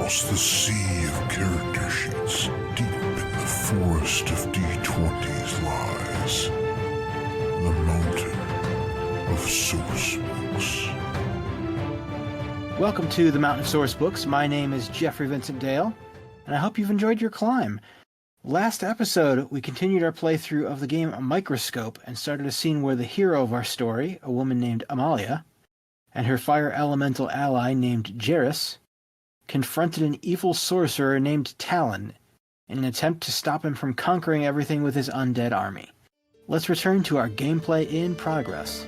across the sea of character sheets, deep in the forest of D20s lies the mountain of source books. Welcome to the Mountain of Source Books. My name is Jeffrey Vincent Dale, and I hope you've enjoyed your climb. Last episode, we continued our playthrough of the game Microscope and started a scene where the hero of our story, a woman named Amalia, and her fire elemental ally named Jairus, confronted an evil sorcerer named Talon in an attempt to stop him from conquering everything with his undead army. Let's return to our gameplay in progress.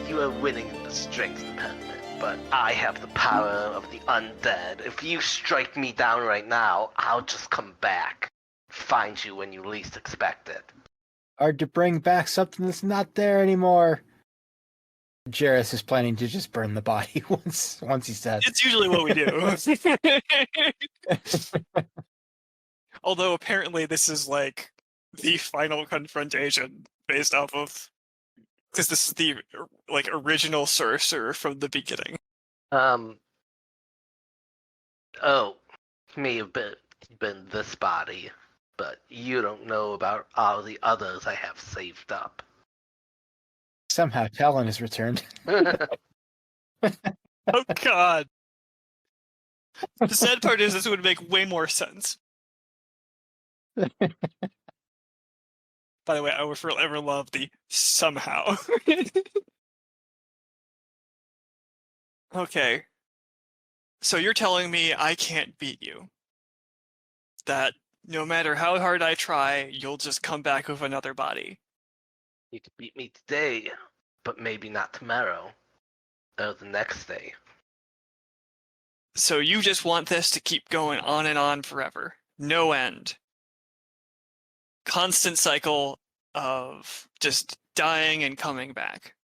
You are winning in the strength department, but I have the power of the undead. If you strike me down right now, I'll just come back. Find you when you least expect it. Hard to bring back something that's not there anymore. Jairus is planning to just burn the body once he's dead. It's usually what we do. Although apparently this is like the final confrontation based off of, because this is the like original sorcerer from the beginning. Oh, may have been this body, but you don't know about all the others I have saved up. Somehow Talon has returned. Oh god. The sad part is this would make way more sense. By the way, I will forever love the somehow. Okay. So you're telling me I can't beat you? That no matter how hard I try, you'll just come back with another body? You could beat me today, but maybe not tomorrow, or the next day. So you just want this to keep going on and on forever? No end? Constant cycle of just dying and coming back?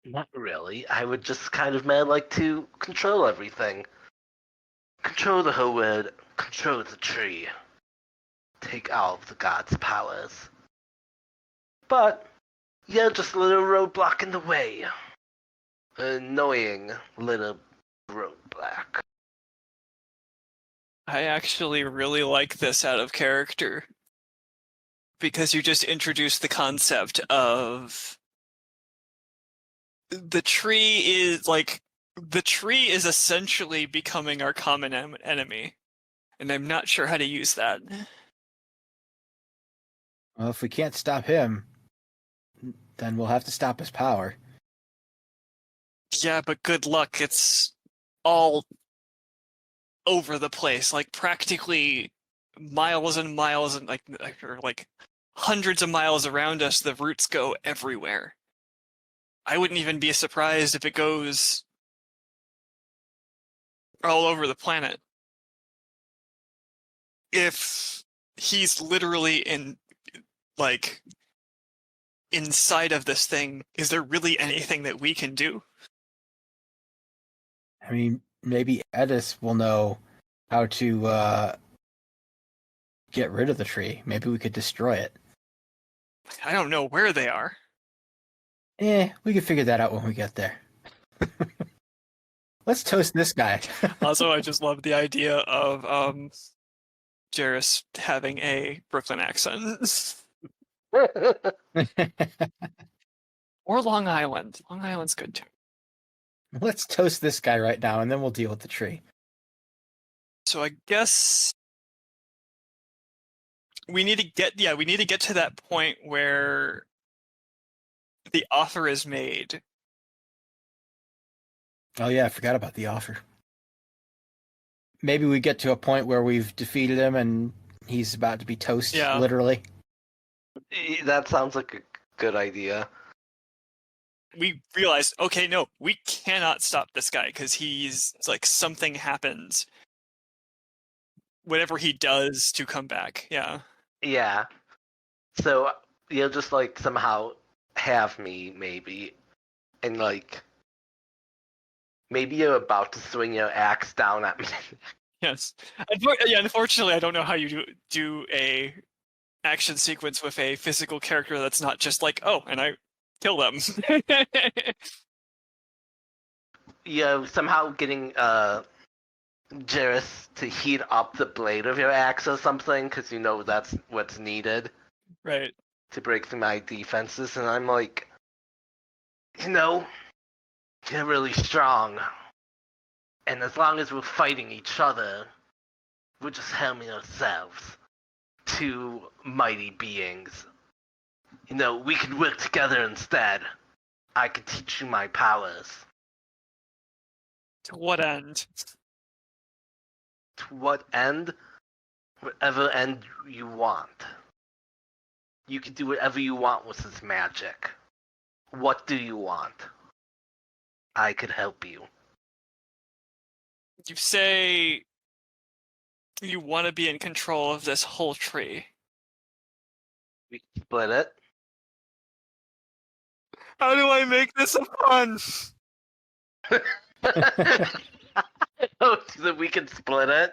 Not really. I would just kind of like to control everything. Control the whole world, control the tree. Take all of the gods' powers. But you're just a little roadblock in the way. Annoying little roadblock. I actually really like this out of character, because you just introduced the concept of the tree is essentially becoming our common enemy, and I'm not sure how to use that. Well, if we can't stop him, then we'll have to stop his power. Yeah, but good luck. It's all over the place, like practically miles and miles, and like hundreds of miles around us, the roots go everywhere. I wouldn't even be surprised if it goes all over the planet. If he's literally inside of this thing, is there really anything that we can do? I mean, maybe Edis will know how to get rid of the tree. Maybe we could destroy it. I don't know where they are. We can figure that out when we get there. Let's toast this guy. Also, I just love the idea of Jairus having a Brooklyn accent. Or Long Island. Long Island's good too. Let's toast this guy right now, and then we'll deal with the tree. So I guess we need to get to that point where the offer is made. Oh yeah, I forgot about the offer. Maybe we get to a point where we've defeated him and he's about to be toast, literally. That sounds like a good idea. We realized, okay, no, we cannot stop this guy because he's like, something happens. Whatever he does to come back, yeah. Yeah. So you'll just like somehow have me, maybe, and like maybe you're about to swing your axe down at me. Yes. Unfortunately, I don't know how you do a action sequence with a physical character that's not just like, oh, and I kill them. Somehow getting Jarrus to heat up the blade of your axe or something, because you know that's what's needed Right. to break through my defenses, and I'm like, you're really strong. And as long as we're fighting each other, we're just harming ourselves. Two mighty beings. We can work together instead. I can teach you my powers. To what end? To what end? Whatever end you want. You can do whatever you want with this magic. What do you want? I could help you. You say you want to be in control of this whole tree. We can split it. How do I make this a fun? Oh, so we can split it?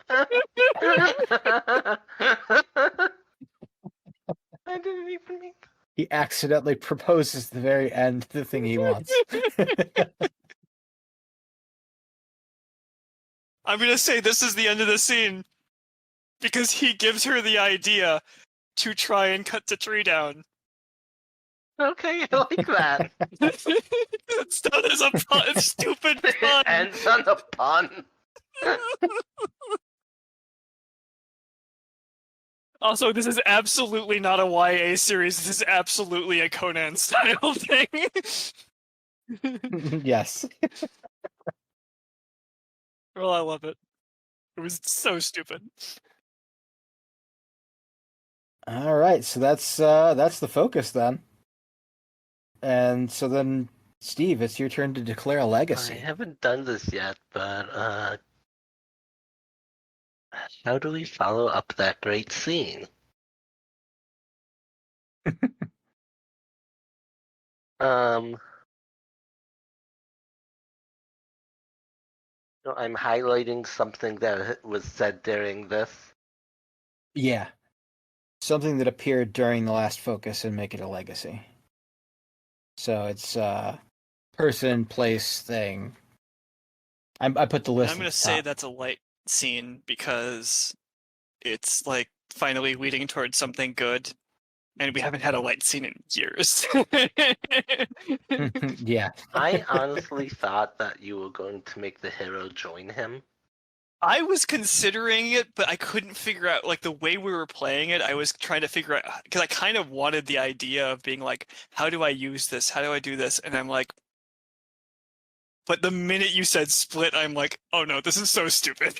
I didn't even mean. He accidentally proposes the very end, the thing he wants. I'm gonna say this is the end of the scene because he gives her the idea to try and cut the tree down. Okay, I like that. It's done as a pun, stupid pun. It ends on a pun. Also, this is absolutely not a YA series. This is absolutely a Conan style thing. Yes. Well, I love it. It was so stupid. All right, so that's the focus then. And so then, Steve, it's your turn to declare a I legacy. haven't done this yet, but how do we follow up that great scene? I'm highlighting something that was said during this. Yeah. Something that appeared during the last focus and make it a legacy. So it's person, place, thing. I put the list. I'm gonna say that's a light scene because it's like finally leading towards something good, and we haven't had a light scene in years. Yeah. I honestly thought that you were going to make the hero join him. I was considering it, but I couldn't figure out, like, the way we were playing it. I was trying to figure out, because I kind of wanted the idea of being like, how do I use this? How do I do this? And I'm like, but the minute you said split, I'm like, oh no, this is so stupid.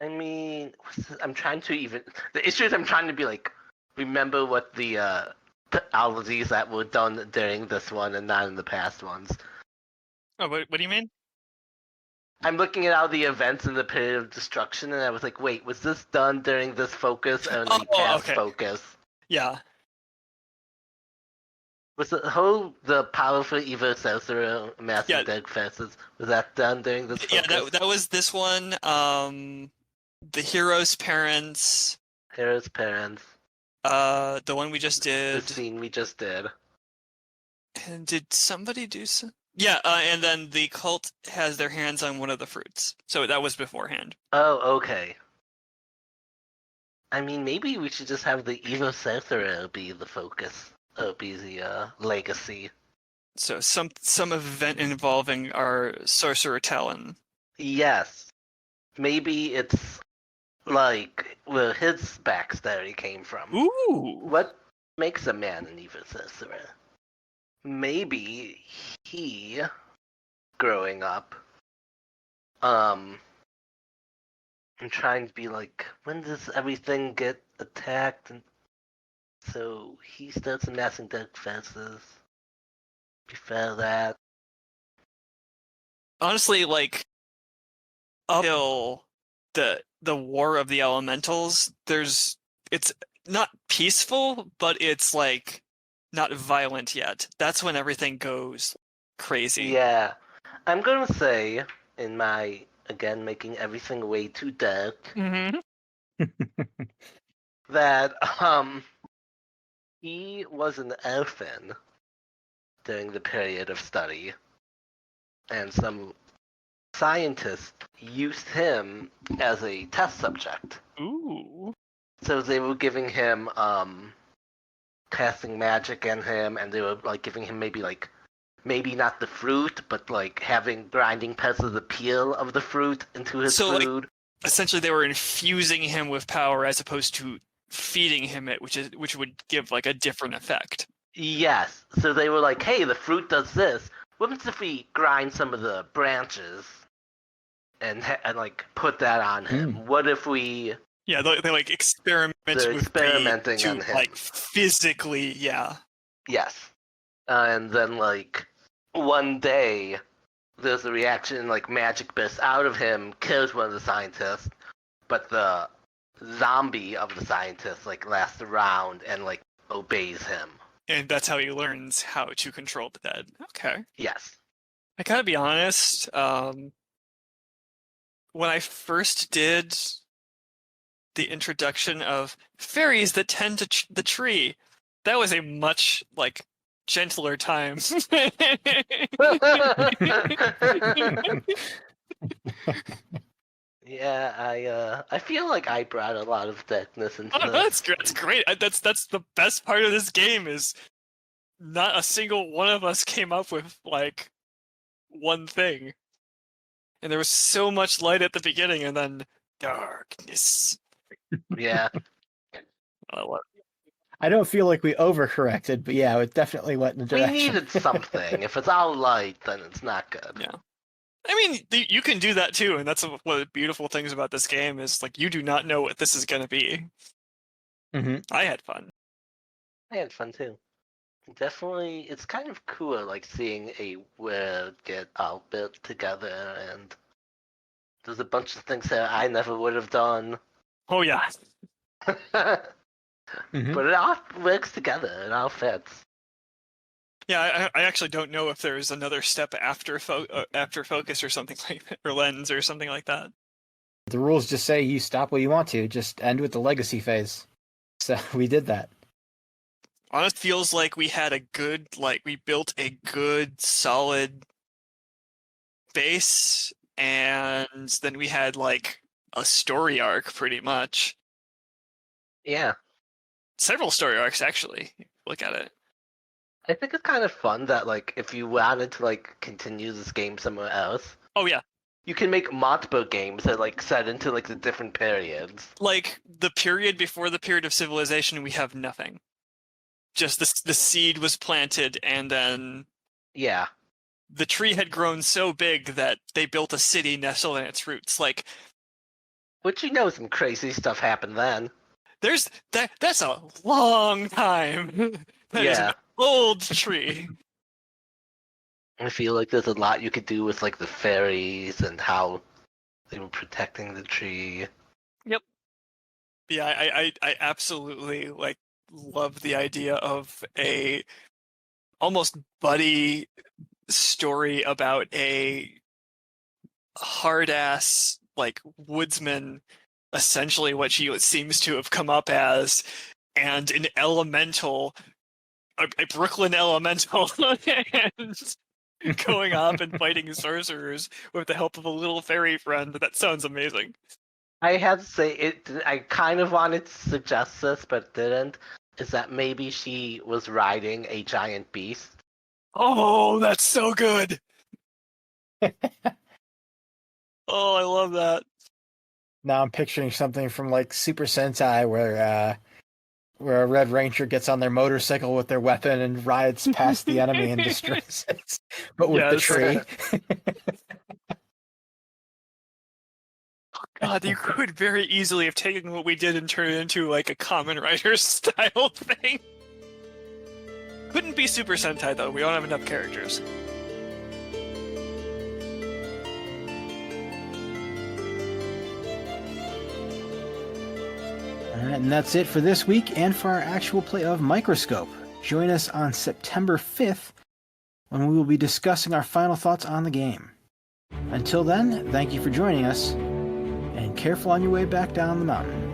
I mean, I'm trying to even. The issue is I'm trying to be like, remember what the technologies that were done during this one and not in the past ones. Oh, what do you mean? I'm looking at all the events in the period of destruction, and I was like, wait, was this done during this focus or in the past okay. focus? Yeah. Was the powerful evil sorcerer amassing dead faces, was that done during this focus? Yeah, that was this one. The hero's parents. Hero's parents. The one we just did. The scene we just did. And did somebody do some? Yeah, and then the cult has their hands on one of the fruits. So that was beforehand. Oh, okay. I mean, maybe we should just have the evil sorcerer be the focus. Be the legacy. So some event involving our sorcerer Talon. Yes. Maybe it's like where his backstory came from. Ooh! What makes a man an evil sorcerer? Maybe he, growing up, I'm trying to be like, when does everything get attacked? And so he starts amassing dead fences. Before that. Honestly, like, up until the War of the Elementals, it's not peaceful, but it's like not violent yet. That's when everything goes crazy. Yeah. I'm gonna say, in my again making everything way too dark, Mm-hmm. that he was an orphan during the period of study, and some scientists used him as a test subject. Ooh. So they were giving him casting magic in him, and they were like giving him maybe not the fruit, but like grinding parts of the peel of the fruit into his So, like, food. essentially they were infusing him with power as opposed to feeding him it, which would give like a different effect. Yes. So they were like, hey, the fruit does this. What if we grind some of the branches and like put that on him? What if we... Yeah, they like experiment They're with experimenting to on him. like physically, yeah. Yes. And then like one day there's a reaction, like magic bursts out of him, kills one of the scientists, but the zombie of the scientist like lasts around and like obeys him. And that's how he learns how to control the dead. Okay. Yes. I gotta be honest, when I first did the introduction of fairies that tend to the tree, that was a much like gentler time. Yeah, I feel like I brought a lot of darkness into Oh, this. that's great. That's the best part of this game is not a single one of us came up with like one thing. And there was so much light at the beginning and then darkness. Yeah. I don't feel like we overcorrected, but yeah, it definitely went in the We direction. needed something. If it's all light, then it's not good. Yeah. I mean, you can do that too, and that's one of the beautiful things about this game is like you do not know what this is going to be. Mm-hmm. I had fun. I had fun too. Definitely, it's kind of cool, like seeing a world get all built together, and there's a bunch of things that I never would have done. Oh yeah. Mm-hmm. But it all works together. It all fits. Yeah, I actually don't know if there's another step after focus or something like that, or lens or something like that. The rules just say you stop what you want to, just end with the legacy phase. So we did that. Honest, feels like we built a good, solid base, and then we had like a story arc pretty much. Yeah. Several story arcs actually. Look at it. I think it's kind of fun that like if you wanted to like continue this game somewhere else, Oh yeah. you can make multiple games that like set into like the different periods. Like the period before the period of civilization, we have nothing. Just the seed was planted, and then Yeah. the tree had grown so big that they built a city nestled in its roots. Like, Which you know some crazy stuff happened then. that's a long time. That is Yeah. an old tree. I feel like there's a lot you could do with like the fairies and how they were protecting the tree. Yeah, I absolutely like love the idea of a almost buddy story about a hard ass like woodsman, essentially what she seems to have come up as, and an elemental, a Brooklyn elemental, and going up and fighting sorcerers with the help of a little fairy friend. That sounds amazing. I had to say it. I kind of wanted to suggest this, but didn't. Is that maybe she was riding a giant beast? Oh, that's so good. Oh, I love that. Now I'm picturing something from like Super Sentai where a Red Ranger gets on their motorcycle with their weapon and rides past the enemy and destroys it, but with the Yes. tree. God, you could very easily have taken what we did and turned it into like a Kamen Rider style thing. Couldn't be Super Sentai though. We don't have enough characters. All right, and that's it for this week and for our actual play of Microscope. Join us on September 5th when we will be discussing our final thoughts on the game. Until then, thank you for joining us, and careful on your way back down the mountain.